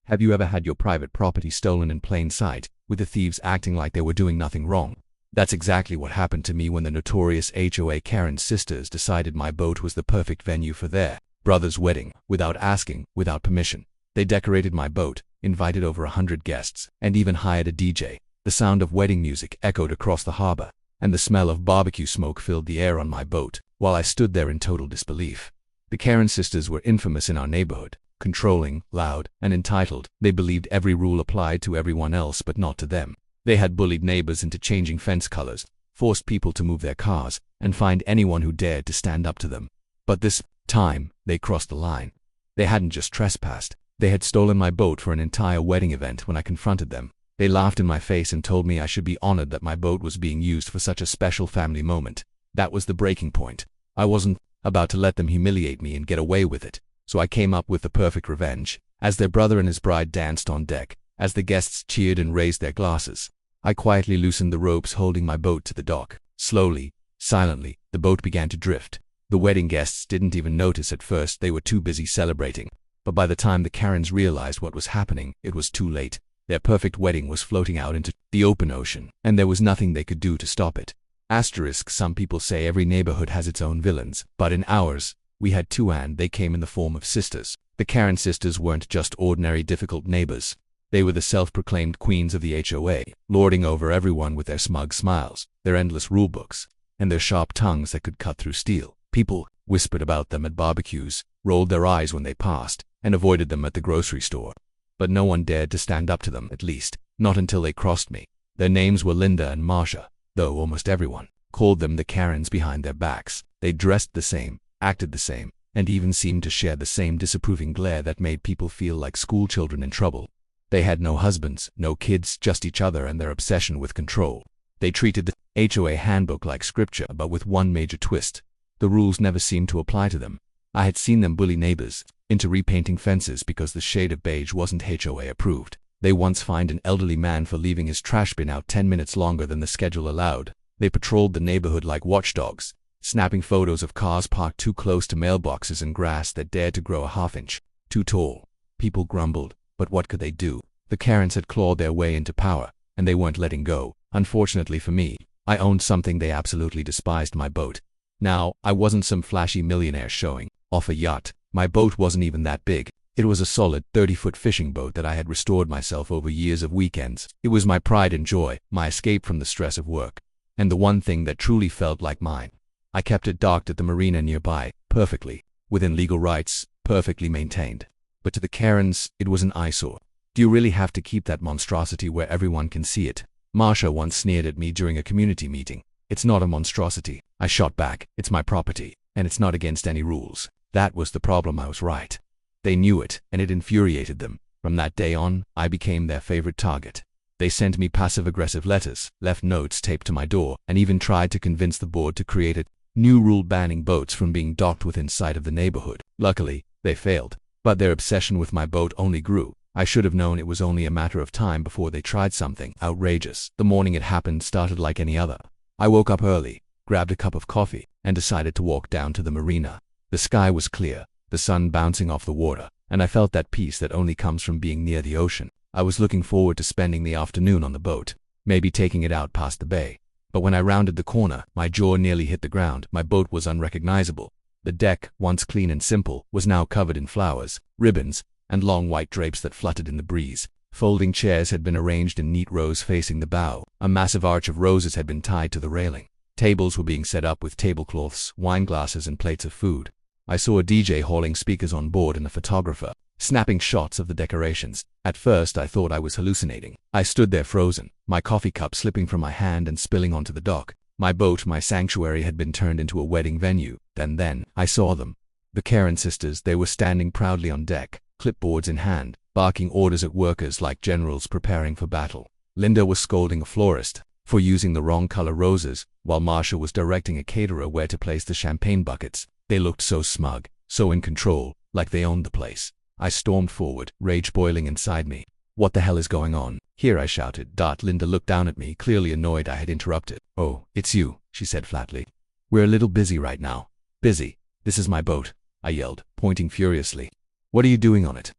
Have you ever had your private property stolen in plain sight, with the thieves acting like they were doing nothing wrong? That's exactly what happened to me when the notorious HOA Karen sisters decided my boat was the perfect venue for their brother's wedding, without asking, without permission. They decorated my boat, invited over 100 guests, and even hired a DJ. The sound of wedding music echoed across the harbor, and the smell of barbecue smoke filled the air on my boat, while I stood there in total disbelief. The Karen sisters were infamous in our neighborhood, controlling, loud, and entitled. They believed every rule applied to everyone else but not to them. They had bullied neighbors into changing fence colors, forced people to move their cars, and fined anyone who dared to stand up to them. But this time, they crossed the line. They hadn't just trespassed. They had stolen my boat for an entire wedding event. When I confronted them, they laughed in my face and told me I should be honored that my boat was being used for such a special family moment. That was the breaking point. I wasn't about to let them humiliate me and get away with it, so I came up with the perfect revenge. As their brother and his bride danced on deck, as the guests cheered and raised their glasses, I quietly loosened the ropes holding my boat to the dock. Slowly, silently, the boat began to drift. The wedding guests didn't even notice at first. They were too busy celebrating. But by the time the Karens realized what was happening, it was too late. Their perfect wedding was floating out into the open ocean, and there was nothing they could do to stop it. Some people say every neighborhood has its own villains, but in ours, we had two, and they came in the form of sisters. The Karen sisters weren't just ordinary difficult neighbors. They were the self-proclaimed queens of the HOA, lording over everyone with their smug smiles, their endless rulebooks, and their sharp tongues that could cut through steel. People whispered about them at barbecues, rolled their eyes when they passed, and avoided them at the grocery store. But no one dared to stand up to them, at least, not until they crossed me. Their names were Linda and Marsha, though almost everyone called them the Karens behind their backs. They dressed the same, acted the same, and even seemed to share the same disapproving glare that made people feel like schoolchildren in trouble. They had no husbands, no kids, just each other and their obsession with control. They treated the HOA handbook like scripture, but with one major twist. The rules never seemed to apply to them. I had seen them bully neighbors into repainting fences because the shade of beige wasn't HOA approved. They once fined an elderly man for leaving his trash bin out 10 minutes longer than the schedule allowed. They patrolled the neighborhood like watchdogs, snapping photos of cars parked too close to mailboxes and grass that dared to grow a half-inch too tall. People grumbled, but what could they do? The Karens had clawed their way into power, and they weren't letting go. Unfortunately for me, I owned something they absolutely despised: my boat. Now, I wasn't some flashy millionaire showing off a yacht. My boat wasn't even that big. It was a solid 30-foot fishing boat that I had restored myself over years of weekends. It was my pride and joy, my escape from the stress of work, and the one thing that truly felt like mine. I kept it docked at the marina nearby, perfectly, within legal rights, perfectly maintained. But to the Karens, it was an eyesore. Do you really have to keep that monstrosity where everyone can see it? Marsha once sneered at me during a community meeting. It's not a monstrosity. I shot back. It's my property, and it's not against any rules. That was the problem. I was right. They knew it, and it infuriated them. From that day on, I became their favorite target. They sent me passive-aggressive letters, left notes taped to my door, and even tried to convince the board to create a new rule banning boats from being docked within sight of the neighborhood. Luckily, they failed. But their obsession with my boat only grew. I should have known it was only a matter of time before they tried something outrageous. The morning it happened started like any other. I woke up early, grabbed a cup of coffee, and decided to walk down to the marina. The sky was clear, the sun bouncing off the water, and I felt that peace that only comes from being near the ocean. I was looking forward to spending the afternoon on the boat, maybe taking it out past the bay. But when I rounded the corner, my jaw nearly hit the ground. My boat was unrecognizable. The deck, once clean and simple, was now covered in flowers, ribbons, and long white drapes that fluttered in the breeze. Folding chairs had been arranged in neat rows facing the bow. A massive arch of roses had been tied to the railing. Tables were being set up with tablecloths, wine glasses, and plates of food. I saw a DJ hauling speakers on board and a photographer snapping shots of the decorations. At first, I thought I was hallucinating. I stood there frozen, my coffee cup slipping from my hand and spilling onto the dock. My boat, my sanctuary, had been turned into a wedding venue. Then I saw them. The Karen sisters. They were standing proudly on deck, clipboards in hand, barking orders at workers like generals preparing for battle. Linda was scolding a florist for using the wrong color roses, while Marsha was directing a caterer where to place the champagne buckets. They looked so smug, so in control, like they owned the place. I stormed forward, rage boiling inside me. What the hell is going on here? I shouted. Linda looked down at me, clearly annoyed I had interrupted. Oh, it's you, she said flatly. We're a little busy right now. Busy? This is my boat, I yelled, pointing furiously. What are you doing on it?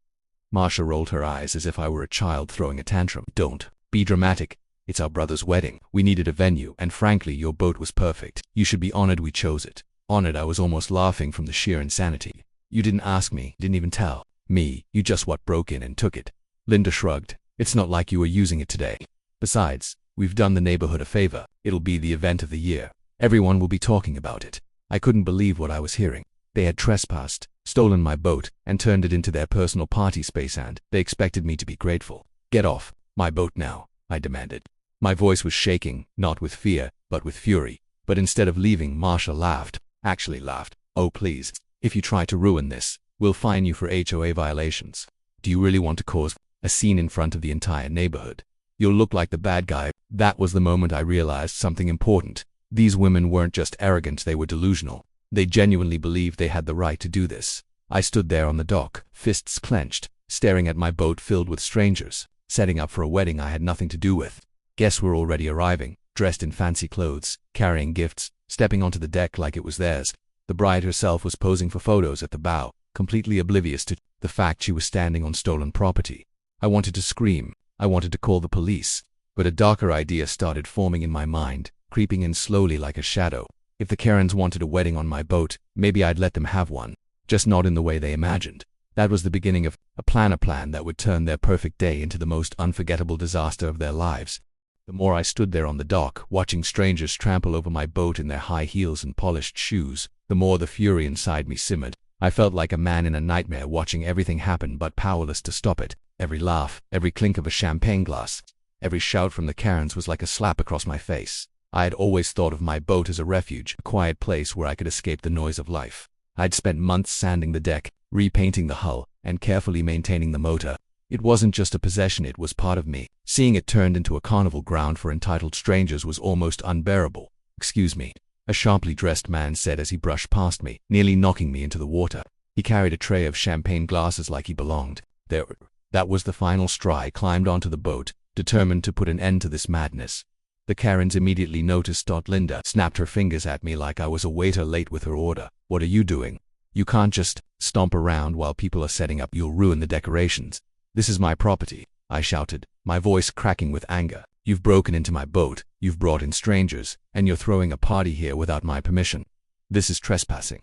Marsha rolled her eyes as if I were a child throwing a tantrum. Don't be dramatic. It's our brother's wedding. We needed a venue, and frankly, your boat was perfect. You should be honored we chose it. Honored, I was almost laughing from the sheer insanity. You didn't ask me, didn't even tell me. You just broke in and took it. Linda shrugged. It's not like you were using it today. Besides, we've done the neighborhood a favor. It'll be the event of the year. Everyone will be talking about it. I couldn't believe what I was hearing. They had trespassed, stolen my boat, and turned it into their personal party space, and they expected me to be grateful. Get off my boat now, I demanded. My voice was shaking, not with fear, but with fury. But instead of leaving, Marsha laughed. Actually laughed. Oh please, if you try to ruin this, we'll fine you for HOA violations. Do you really want to cause a scene in front of the entire neighborhood? You'll look like the bad guy. That was the moment I realized something important. These women weren't just arrogant, they were delusional. They genuinely believed they had the right to do this. I stood there on the dock, fists clenched, staring at my boat filled with strangers, setting up for a wedding I had nothing to do with. Guests were already arriving, dressed in fancy clothes, carrying gifts, stepping onto the deck like it was theirs. The bride herself was posing for photos at the bow, completely oblivious to the fact she was standing on stolen property. I wanted to scream. I wanted to call the police. But a darker idea started forming in my mind, creeping in slowly like a shadow. If the Karens wanted a wedding on my boat, maybe I'd let them have one. Just not in the way they imagined. That was the beginning of a plan that would turn their perfect day into the most unforgettable disaster of their lives. The more I stood there on the dock, watching strangers trample over my boat in their high heels and polished shoes, the more the fury inside me simmered. I felt like a man in a nightmare watching everything happen but powerless to stop it. Every laugh, every clink of a champagne glass, every shout from the Karens was like a slap across my face. I had always thought of my boat as a refuge, a quiet place where I could escape the noise of life. I'd spent months sanding the deck, repainting the hull, and carefully maintaining the motor. It wasn't just a possession, it was part of me. Seeing it turned into a carnival ground for entitled strangers was almost unbearable. "Excuse me," a sharply dressed man said as he brushed past me, nearly knocking me into the water. He carried a tray of champagne glasses like he belonged. That was the final straw. I climbed onto the boat, determined to put an end to this madness. The Karens immediately noticed. Linda snapped her fingers at me like I was a waiter late with her order. "What are you doing? You can't just stomp around while people are setting up. You'll ruin the decorations." "This is my property," I shouted, my voice cracking with anger. "You've broken into my boat, you've brought in strangers, and you're throwing a party here without my permission. This is trespassing."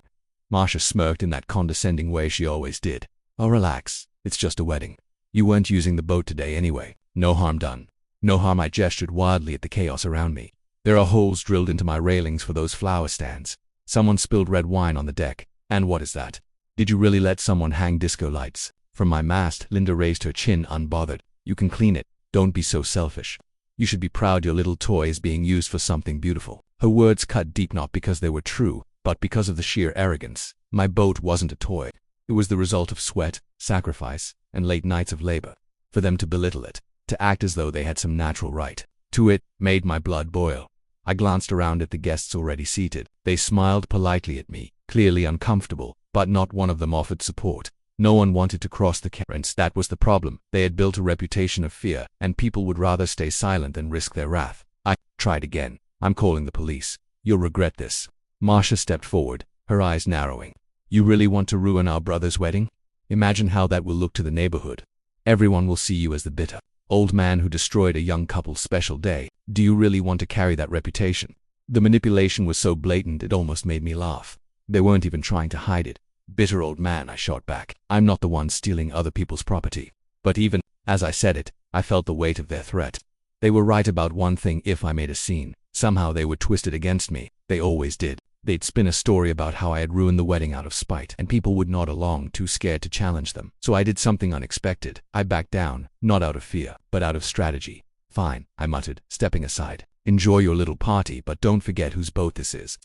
Marsha smirked in that condescending way she always did. "Oh, relax. It's just a wedding. You weren't using the boat today anyway. No harm done." "No harm." I gestured wildly at the chaos around me. "There are holes drilled into my railings for those flower stands. Someone spilled red wine on the deck. And what is that? Did you really let someone hang disco lights from my mast?" Linda raised her chin unbothered. "You can clean it. Don't be so selfish. You should be proud your little toy is being used for something beautiful." Her words cut deep, not because they were true, but because of the sheer arrogance. My boat wasn't a toy. It was the result of sweat, sacrifice, and late nights of labor. For them to belittle it, to act as though they had some natural right to it, made my blood boil. I glanced around at the guests already seated. They smiled politely at me, clearly uncomfortable, but not one of them offered support. No one wanted to cross the Karens. That was the problem. They had built a reputation of fear, and people would rather stay silent than risk their wrath. I tried again. "I'm calling the police. You'll regret this." Marsha stepped forward, her eyes narrowing. "You really want to ruin our brother's wedding? Imagine how that will look to the neighborhood. Everyone will see you as the bitter old man who destroyed a young couple's special day. Do you really want to carry that reputation?" The manipulation was so blatant it almost made me laugh. They weren't even trying to hide it. "Bitter old man," I shot back. "I'm not the one stealing other people's property." But even as I said it, I felt the weight of their threat. They were right about one thing: if I made a scene, somehow they would twist it against me. They always did. They'd spin a story about how I had ruined the wedding out of spite, and people would nod along, too scared to challenge them. So I did something unexpected. I backed down, not out of fear, but out of strategy. "Fine," I muttered, stepping aside. "Enjoy your little party, but don't forget whose boat this is."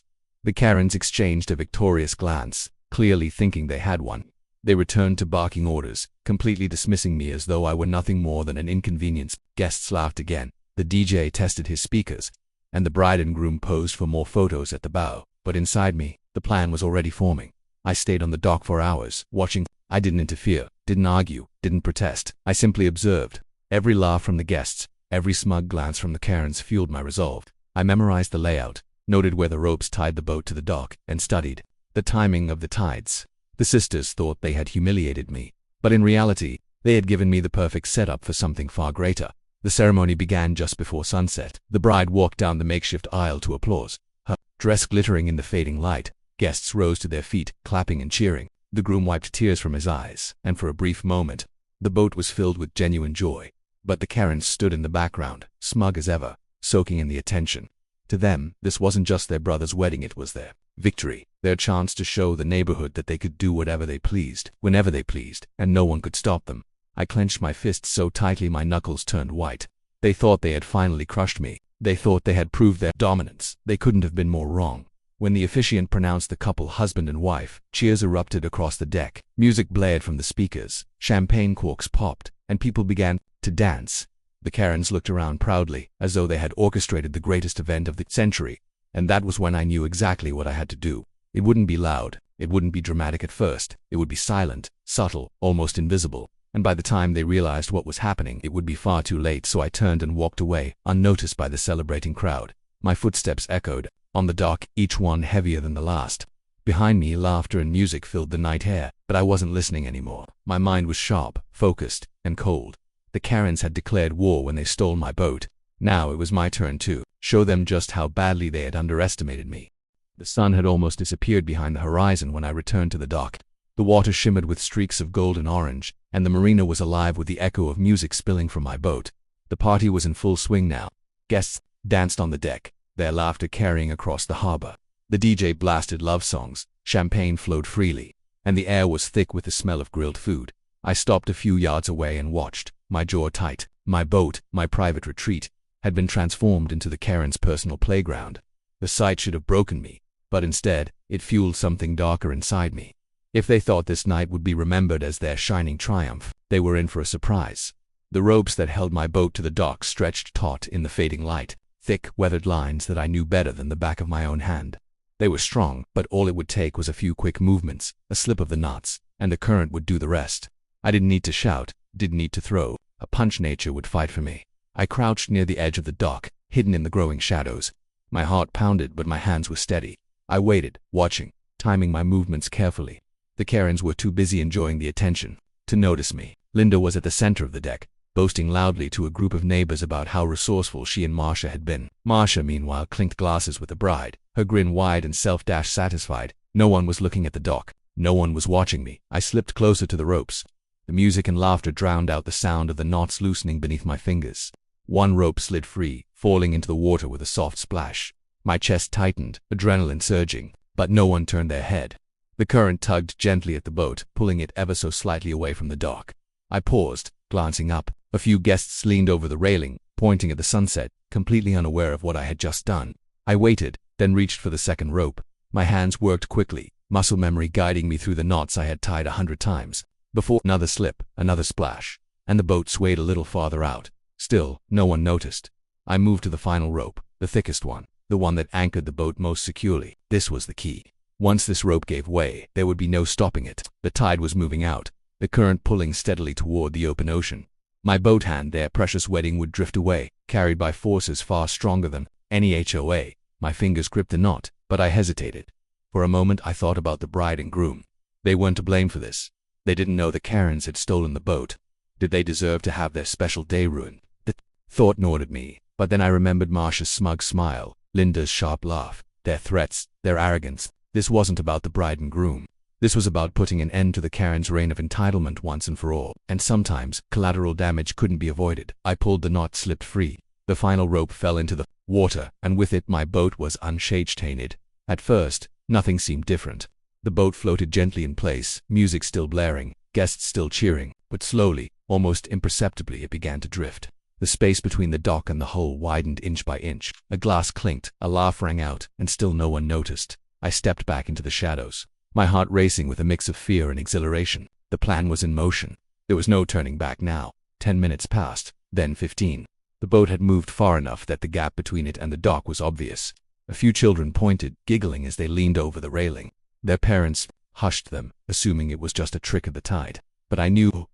The Karens exchanged a victorious glance, clearly thinking they had one. They returned to barking orders, completely dismissing me as though I were nothing more than an inconvenience. Guests laughed again. The DJ tested his speakers, and the bride and groom posed for more photos at the bow. But inside me, the plan was already forming. I stayed on the dock for hours, watching. I didn't interfere, didn't argue, didn't protest. I simply observed. Every laugh from the guests, every smug glance from the Karens fueled my resolve. I memorized the layout, noted where the ropes tied the boat to the dock, and studied the timing of the tides. The sisters thought they had humiliated me, but in reality, They had given me the perfect setup for something far greater. The ceremony began just before sunset. The bride walked down the makeshift aisle to applause, her dress glittering in the fading light. Guests rose to their feet, clapping and cheering. The groom wiped tears from his eyes, and for a brief moment, the boat was filled with genuine joy. But the Karens stood in the background, smug as ever, soaking in the attention. To them, this wasn't just their brother's wedding, it was their victory, their chance to show the neighborhood that they could do whatever they pleased, whenever they pleased, and no one could stop them. I clenched my fists so tightly my knuckles turned white. They thought they had finally crushed me. They thought they had proved their dominance. They couldn't have been more wrong. When the officiant pronounced the couple husband and wife, cheers erupted across the deck. Music blared from the speakers, champagne corks popped, and people began to dance. The Karens looked around proudly, as though they had orchestrated the greatest event of the century. And that was when I knew exactly what I had to do. It wouldn't be loud. It wouldn't be dramatic at first. It would be silent, subtle, almost invisible. And by the time they realized what was happening, it would be far too late, so I turned and walked away, unnoticed by the celebrating crowd. My footsteps echoed on the dock, each one heavier than the last. Behind me, laughter and music filled the night air, but I wasn't listening anymore. My mind was sharp, focused, and cold. The Karens had declared war when they stole my boat. Now it was my turn to show them just how badly they had underestimated me. The sun had almost disappeared behind the horizon when I returned to the dock. The water shimmered with streaks of gold and orange, and the marina was alive with the echo of music spilling from my boat. The party was in full swing now. Guests danced on the deck, their laughter carrying across the harbor. The DJ blasted love songs, champagne flowed freely, and the air was thick with the smell of grilled food. I stopped a few yards away and watched, my jaw tight. My boat, my private retreat, had been transformed into the Karens' personal playground. The sight should have broken me, but instead, it fueled something darker inside me. If they thought this night would be remembered as their shining triumph, they were in for a surprise. The ropes that held my boat to the dock stretched taut in the fading light, thick, weathered lines that I knew better than the back of my own hand. They were strong, but all it would take was a few quick movements, a slip of the knots, and the current would do the rest. I didn't need to shout, didn't need to throw. A punch nature would fight for me. I crouched near the edge of the dock, hidden in the growing shadows. My heart pounded, but my hands were steady. I waited, watching, timing my movements carefully. The Karens were too busy enjoying the attention to notice me. Linda was at the center of the deck, boasting loudly to a group of neighbors about how resourceful she and Marcia had been. Marcia, meanwhile, clinked glasses with the bride, her grin wide and self-satisfied. No one was looking at the dock. No one was watching me. I slipped closer to the ropes. The music and laughter drowned out the sound of the knots loosening beneath my fingers. One rope slid free, falling into the water with a soft splash. My chest tightened, adrenaline surging, but no one turned their head. The current tugged gently at the boat, pulling it ever so slightly away from the dock. I paused, glancing up. A few guests leaned over the railing, pointing at the sunset, completely unaware of what I had just done. I waited, then reached for the second rope. My hands worked quickly, muscle memory guiding me through the knots I had tied 100 times. Before another slip, another splash, and the boat swayed a little farther out. Still, no one noticed. I moved to the final rope, the thickest one, the one that anchored the boat most securely. This was the key. Once this rope gave way, there would be no stopping it. The tide was moving out, the current pulling steadily toward the open ocean. My boat hand, their precious wedding, would drift away, carried by forces far stronger than any HOA. My fingers gripped the knot, but I hesitated. For a moment I thought about the bride and groom. They weren't to blame for this. They didn't know the Karens had stolen the boat. Did they deserve to have their special day ruined? The thought gnawed at me, but then I remembered Marcia's smug smile, Linda's sharp laugh, their threats, their arrogance. This wasn't about the bride and groom. This was about putting an end to the Karens' reign of entitlement once and for all. And sometimes, collateral damage couldn't be avoided. I pulled the knot, slipped free. The final rope fell into the water, and with it my boat was unshade-tainted. At first, nothing seemed different. The boat floated gently in place, music still blaring, guests still cheering, but slowly, almost imperceptibly, it began to drift. The space between the dock and the hull widened inch by inch. A glass clinked, a laugh rang out, and still no one noticed. I stepped back into the shadows, my heart racing with a mix of fear and exhilaration. The plan was in motion. There was no turning back now. 10 minutes passed, then 15. The boat had moved far enough that the gap between it and the dock was obvious. A few children pointed, giggling as they leaned over the railing. Their parents hushed them, assuming it was just a trick of the tide. But I knew,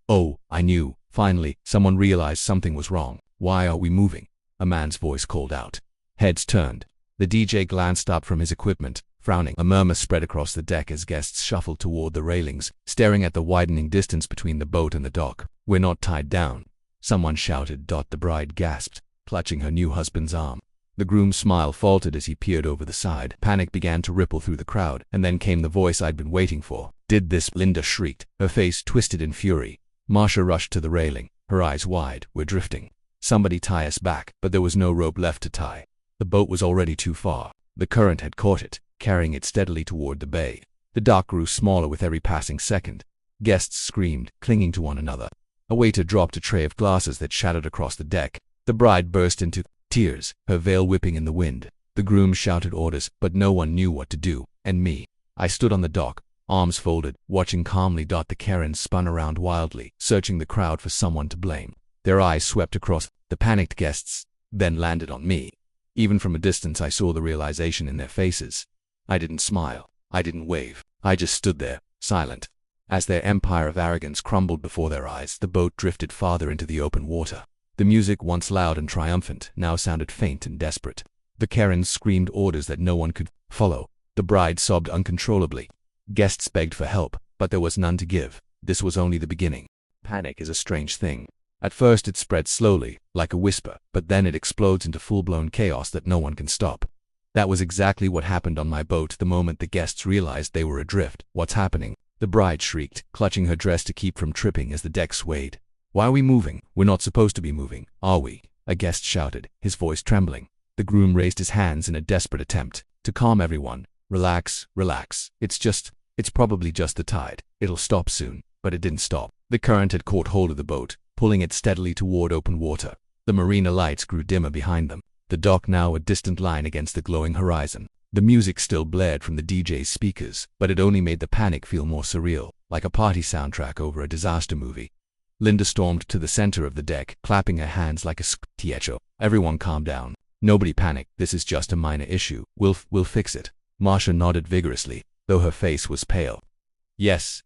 I knew. Finally, someone realized something was wrong. "Why are we moving?" a man's voice called out. Heads turned. The DJ glanced up from his equipment, frowning. A murmur spread across the deck as guests shuffled toward the railings, staring at the widening distance between the boat and the dock. "We're not tied down," someone shouted. The bride gasped, clutching her new husband's arm. The groom's smile faltered as he peered over the side. Panic began to ripple through the crowd, and then came the voice I'd been waiting for. "Did this?" Linda shrieked, her face twisted in fury. Marsha rushed to the railing, her eyes wide. "We're drifting. Somebody tie us back." But there was no rope left to tie. The boat was already too far. The current had caught it, carrying it steadily toward the bay. The dock grew smaller with every passing second. Guests screamed, clinging to one another. A waiter dropped a tray of glasses that shattered across the deck. The bride burst into tears, her veil whipping in the wind. The groom shouted orders, but no one knew what to do. And me. I stood on the dock, arms folded, watching calmly. The Karens spun around wildly, searching the crowd for someone to blame. Their eyes swept across the panicked guests, then landed on me. Even from a distance I saw the realization in their faces. I didn't smile. I didn't wave. I just stood there, silent. As their empire of arrogance crumbled before their eyes, the boat drifted farther into the open water. The music, once loud and triumphant, now sounded faint and desperate. The Karens screamed orders that no one could follow. The bride sobbed uncontrollably. Guests begged for help, but there was none to give. This was only the beginning. Panic is a strange thing. At first it spreads slowly, like a whisper, but then it explodes into full-blown chaos that no one can stop. That was exactly what happened on my boat the moment the guests realized they were adrift. "What's happening?" the bride shrieked, clutching her dress to keep from tripping as the deck swayed. "Why are we moving? We're not supposed to be moving, are we?" a guest shouted, his voice trembling. The groom raised his hands in a desperate attempt to calm everyone. "Relax, relax. It's probably just the tide. It'll stop soon." But it didn't stop. The current had caught hold of the boat, pulling it steadily toward open water. The marina lights grew dimmer behind them, the dock now a distant line against the glowing horizon. The music still blared from the DJ's speakers, but it only made the panic feel more surreal, like a party soundtrack over a disaster movie. Linda stormed to the center of the deck, clapping her hands like a squeaker. "Everyone calm down. Nobody panic. This is just a minor issue. We'll fix it." Marsha nodded vigorously, though her face was pale. Yes,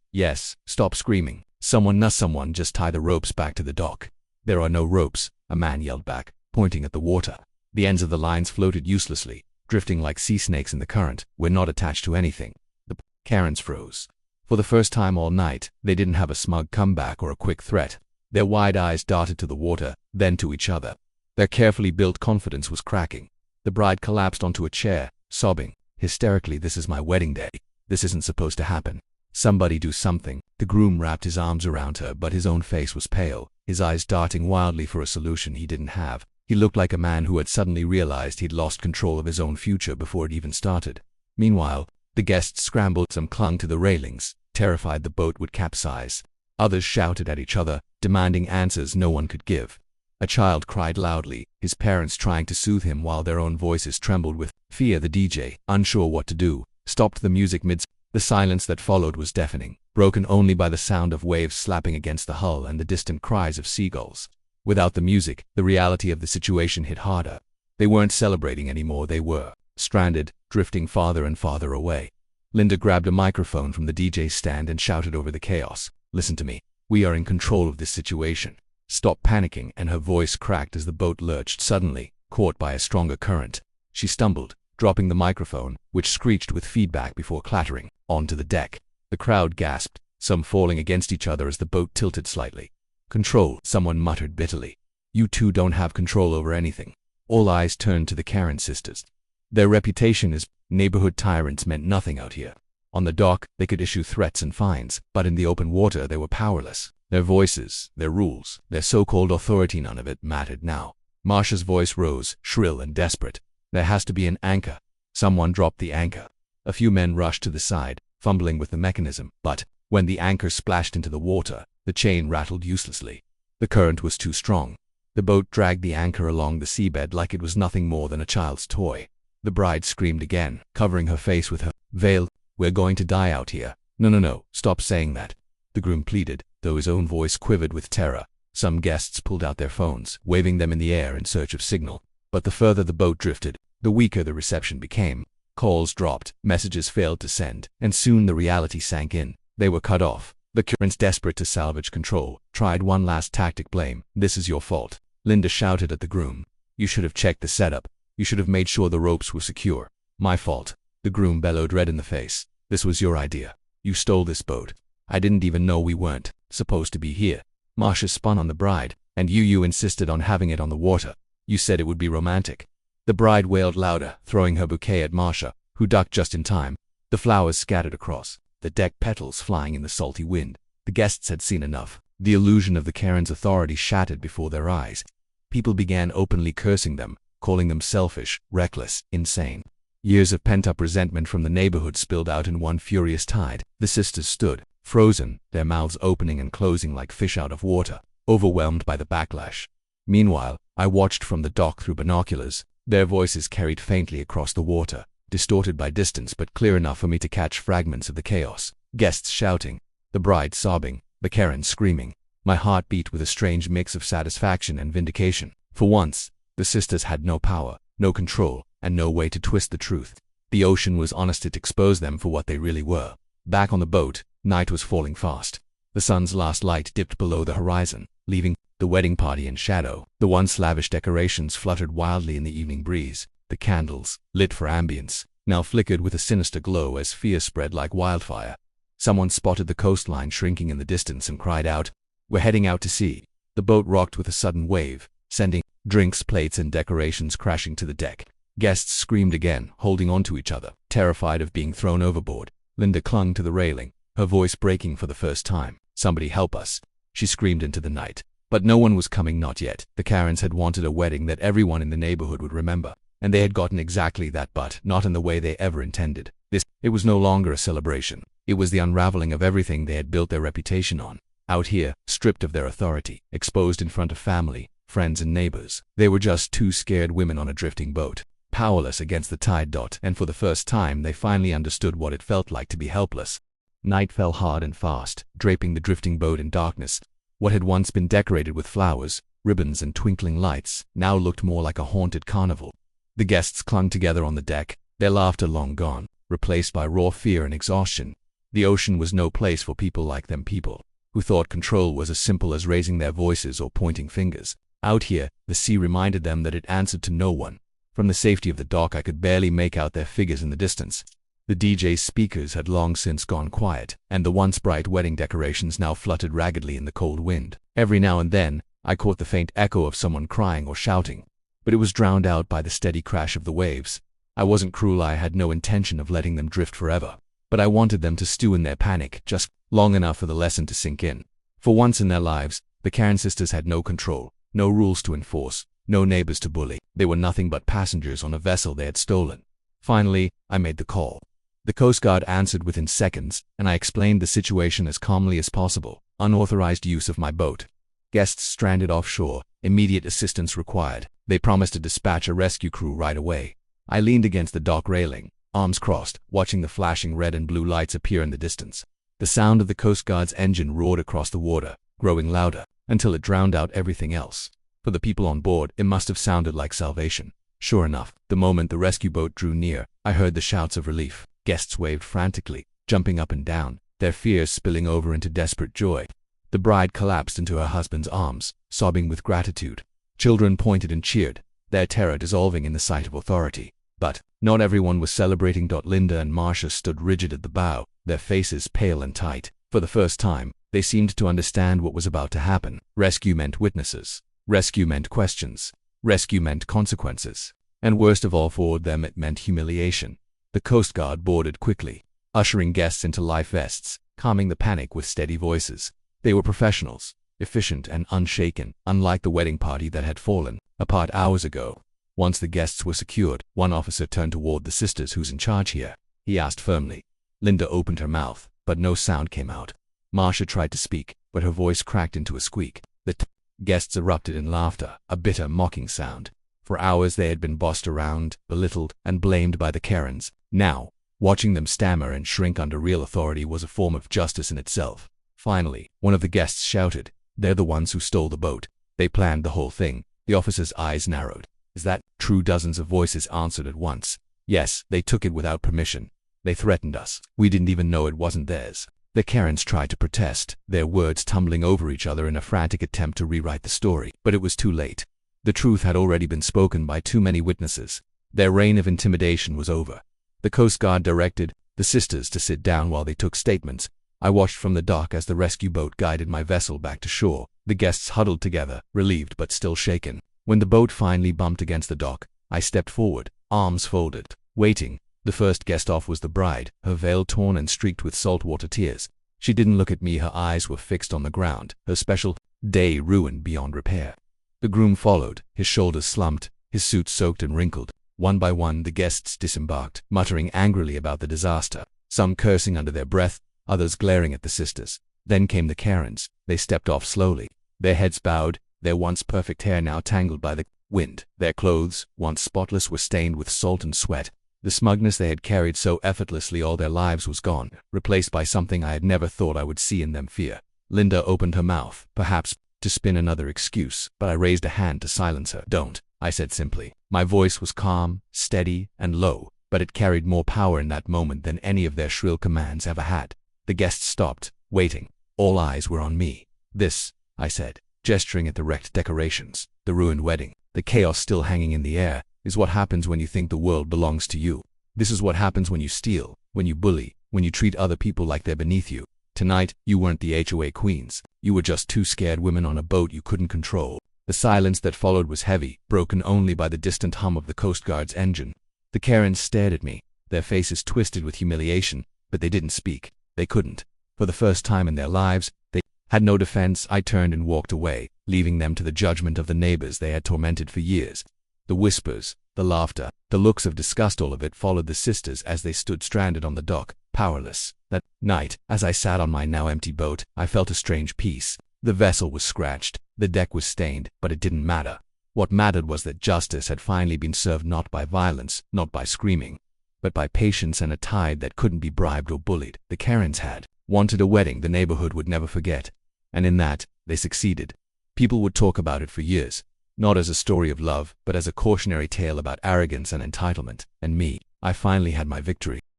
stop screaming. Someone just tie the ropes back to the dock." "There are no ropes," a man yelled back, pointing at the water. The ends of the lines floated uselessly, drifting like sea snakes in the current. "We're not attached to anything." The Karens froze. For the first time all night, they didn't have a smug comeback or a quick threat. Their wide eyes darted to the water, then to each other. Their carefully built confidence was cracking. The bride collapsed onto a chair, sobbing hysterically. "This is my wedding day. This isn't supposed to happen. Somebody do something." The groom wrapped his arms around her, but his own face was pale, his eyes darting wildly for a solution he didn't have. He looked like a man who had suddenly realized he'd lost control of his own future before it even started. Meanwhile, the guests scrambled. Some clung to the railings, terrified the boat would capsize. Others shouted at each other, demanding answers no one could give. A child cried loudly, his parents trying to soothe him while their own voices trembled with fear. The DJ, unsure what to do, stopped the music mid. The silence that followed was deafening, broken only by the sound of waves slapping against the hull and the distant cries of seagulls. Without the music, the reality of the situation hit harder. They weren't celebrating anymore. They were stranded, drifting farther and farther away. Linda grabbed a microphone from the DJ's stand and shouted over the chaos. "Listen to me. We are in control of this situation. Stop panicking." And her voice cracked as the boat lurched suddenly, caught by a stronger current. She stumbled, dropping the microphone, which screeched with feedback before clattering onto the deck. The crowd gasped, some falling against each other as the boat tilted slightly. "Control," someone muttered bitterly. "You two don't have control over anything." All eyes turned to the Karen sisters. Their reputation as neighborhood tyrants meant nothing out here. On the dock, they could issue threats and fines, but in the open water they were powerless. Their voices, their rules, their so-called authority, none of it mattered now. Marsha's voice rose, shrill and desperate. "There has to be an anchor." Someone dropped the anchor. A few men rushed to the side, fumbling with the mechanism, but when the anchor splashed into the water, the chain rattled uselessly. The current was too strong. The boat dragged the anchor along the seabed like it was nothing more than a child's toy. The bride screamed again, covering her face with her veil. "We're going to die out here." No, stop saying that," the groom pleaded, though his own voice quivered with terror. Some guests pulled out their phones, waving them in the air in search of signal. But the further the boat drifted, the weaker the reception became. Calls dropped, messages failed to send, and soon the reality sank in. They were cut off. The Karens, desperate to salvage control, tried one last tactic: blame. "This is your fault," Linda shouted at the groom. "You should have checked the setup. You should have made sure the ropes were secure." "My fault," the groom bellowed, red in the face. "This was your idea. You stole this boat. I didn't even know we weren't supposed to be here." Marcia spun on the bride. "And you insisted on having it on the water. You said it would be romantic." The bride wailed louder, throwing her bouquet at Marcia, who ducked just in time. The flowers scattered across the deck, petals flying in the salty wind. The guests had seen enough. The illusion of the Karen's authority shattered before their eyes. People began openly cursing them, calling them selfish, reckless, insane. Years of pent-up resentment from the neighborhood spilled out in one furious tide. The sisters stood, frozen, their mouths opening and closing like fish out of water, overwhelmed by the backlash. Meanwhile, I watched from the dock through binoculars. Their voices carried faintly across the water, distorted by distance but clear enough for me to catch fragments of the chaos. Guests shouting, the bride sobbing, the Karen screaming. My heart beat with a strange mix of satisfaction and vindication. For once, the sisters had no power, no control, and no way to twist the truth. The ocean was honest. It exposed them for what they really were. Back on the boat, night was falling fast. The sun's last light dipped below the horizon, leaving the wedding party in shadow. The once lavish decorations fluttered wildly in the evening breeze. The candles, lit for ambience, now flickered with a sinister glow as fear spread like wildfire. Someone spotted the coastline shrinking in the distance and cried out, "We're heading out to sea." The boat rocked with a sudden wave, sending drinks, plates, and decorations crashing to the deck. Guests screamed again, holding on to each other, terrified of being thrown overboard. Linda clung to the railing, her voice breaking for the first time. "Somebody help us," she screamed into the night. But no one was coming, not yet. The Karens had wanted a wedding that everyone in the neighborhood would remember, and they had gotten exactly that, but not in the way they ever intended. It was no longer a celebration. It was the unraveling of everything they had built their reputation on. Out here, stripped of their authority, exposed in front of family, friends, and neighbors, they were just two scared women on a drifting boat, powerless against the tide. And for the first time, they finally understood what it felt like to be helpless. Night fell hard and fast, draping the drifting boat in darkness. What had once been decorated with flowers, ribbons, and twinkling lights now looked more like a haunted carnival. The guests clung together on the deck, their laughter long gone, replaced by raw fear and exhaustion. The ocean was no place for people like them, people who thought control was as simple as raising their voices or pointing fingers. Out here, the sea reminded them that it answered to no one. From the safety of the dock, I could barely make out their figures in the distance. The DJ's speakers had long since gone quiet, and the once bright wedding decorations now fluttered raggedly in the cold wind. Every now and then, I caught the faint echo of someone crying or shouting, but it was drowned out by the steady crash of the waves. I wasn't cruel. I had no intention of letting them drift forever, but I wanted them to stew in their panic just long enough for the lesson to sink in. For once in their lives, the Karen sisters had no control, no rules to enforce, no neighbors to bully. They were nothing but passengers on a vessel they had stolen. Finally, I made the call. The Coast Guard answered within seconds, and I explained the situation as calmly as possible. Unauthorized use of my boat. Guests stranded offshore. Immediate assistance required. They promised to dispatch a rescue crew right away. I leaned against the dock railing, arms crossed, watching the flashing red and blue lights appear in the distance. The sound of the Coast Guard's engine roared across the water, growing louder, until it drowned out everything else. For the people on board, it must have sounded like salvation. Sure enough, the moment the rescue boat drew near, I heard the shouts of relief. Guests waved frantically, jumping up and down, their fears spilling over into desperate joy. The bride collapsed into her husband's arms, sobbing with gratitude. Children pointed and cheered, their terror dissolving in the sight of authority. But not everyone was celebrating. Linda and Marcia stood rigid at the bow, their faces pale and tight. For the first time, they seemed to understand what was about to happen. Rescue meant witnesses. Rescue meant questions. Rescue meant consequences. And worst of all for them, it meant humiliation. The Coast Guard boarded quickly, ushering guests into life vests, calming the panic with steady voices. They were professionals, efficient and unshaken, unlike the wedding party that had fallen apart hours ago. Once the guests were secured, one officer turned toward the sisters. "Who's in charge here?" he asked firmly. Linda opened her mouth, but no sound came out. Marcia tried to speak, but her voice cracked into a squeak. The guests erupted in laughter, a bitter, mocking sound. For hours they had been bossed around, belittled, and blamed by the Karens. Now, watching them stammer and shrink under real authority was a form of justice in itself. Finally, one of the guests shouted, "They're the ones who stole the boat. They planned the whole thing." The officer's eyes narrowed. "Is that true?" Dozens of voices answered at once. "Yes, they took it without permission. They threatened us. We didn't even know it wasn't theirs." The Karens tried to protest, their words tumbling over each other in a frantic attempt to rewrite the story. But it was too late. The truth had already been spoken by too many witnesses. Their reign of intimidation was over. The Coast Guard directed the sisters to sit down while they took statements. I watched from the dock as the rescue boat guided my vessel back to shore. The guests huddled together, relieved but still shaken. When the boat finally bumped against the dock, I stepped forward, arms folded, waiting. The first guest off was the bride, her veil torn and streaked with saltwater tears. She didn't look at me, her eyes were fixed on the ground, her special day ruined beyond repair. The groom followed, his shoulders slumped, his suit soaked and wrinkled. One by one, the guests disembarked, muttering angrily about the disaster, some cursing under their breath, others glaring at the sisters. Then came the Karens. They stepped off slowly, their heads bowed, their once perfect hair now tangled by the wind. Their clothes, once spotless, were stained with salt and sweat. The smugness they had carried so effortlessly all their lives was gone, replaced by something I had never thought I would see in them: fear. Linda opened her mouth, perhaps to spin another excuse, but I raised a hand to silence her. "Don't," I said simply. My voice was calm, steady, and low, but it carried more power in that moment than any of their shrill commands ever had. The guests stopped, waiting. All eyes were on me. "This," I said, gesturing at the wrecked decorations, the ruined wedding, the chaos still hanging in the air, "is what happens when you think the world belongs to you. This is what happens when you steal, when you bully, when you treat other people like they're beneath you. Tonight, you weren't the HOA queens. You were just two scared women on a boat you couldn't control." The silence that followed was heavy, broken only by the distant hum of the Coast Guard's engine. The Karens stared at me, their faces twisted with humiliation, but they didn't speak. They couldn't. For the first time in their lives, they had no defense. I turned and walked away, leaving them to the judgment of the neighbors they had tormented for years. The whispers, the laughter, the looks of disgust, all of it followed the sisters as they stood stranded on the dock, powerless. That night, as I sat on my now empty boat, I felt a strange peace. The vessel was scratched, the deck was stained, but it didn't matter. What mattered was that justice had finally been served, not by violence, not by screaming, but by patience and a tide that couldn't be bribed or bullied. The Karens had wanted a wedding the neighborhood would never forget, and in that, they succeeded. People would talk about it for years, not as a story of love, but as a cautionary tale about arrogance and entitlement. And me, I finally had my victory.